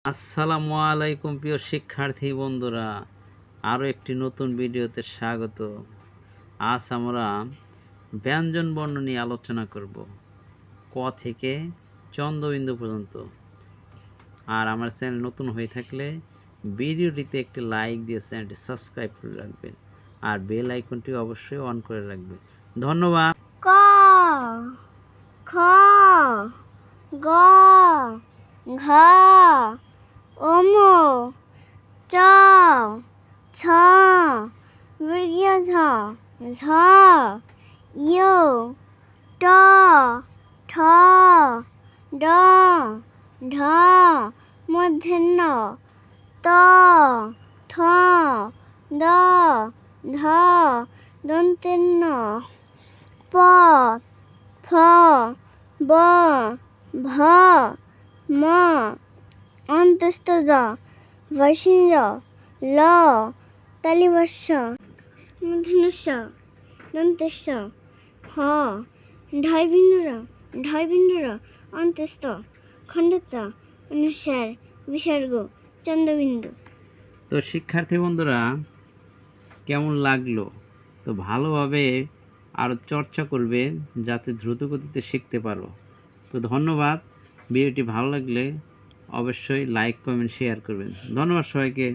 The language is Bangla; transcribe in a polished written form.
আসসালামু আলাইকুম প্রিয় শিক্ষার্থী বন্ধুরা, আরও একটি নতুন ভিডিওতে স্বাগত। আজ আমরা ব্যঞ্জন বর্ণ নিয়ে আলোচনা করব, ক থেকে চন্দ্রবিন্দু পর্যন্ত। আর আমার চ্যানেল নতুন হয়ে থাকলে ভিডিওটিতে একটি লাইক দিয়ে চ্যানেলটি সাবস্ক্রাইব করে রাখবেন আর বেল আইকনটি অবশ্যই অন করে রাখবেন। ধন্যবাদ। ক খ গ ঘ ওম চ ছ বর্গীয় ঝ ঝ ইয় ট ঠ ড ঢ মূর্ধন্য ত থ দ ধ দন্তেন্য প ফ ব ভ ম অন্তস্থ জ বৈশিঞ্জ ল তালিবস্য মূর্ধন্যস্য দন্তেস্য হ ঢয়বিন্দুর অন্তস্থ খণ্ডত্ব অনুসার বিসর্গ চন্দ্রবিন্দু। তো শিক্ষার্থী বন্ধুরা, কেমন লাগলো? তো ভালোভাবে আরও চর্চা করবে যাতে দ্রুত গতিতে শিখতে পারো। তো ধন্যবাদ। ভিডিওটি ভালো লাগলে অবশ্যই লাইক, কমেন্ট, শেয়ার করবেন। ধন্যবাদ সবাইকে।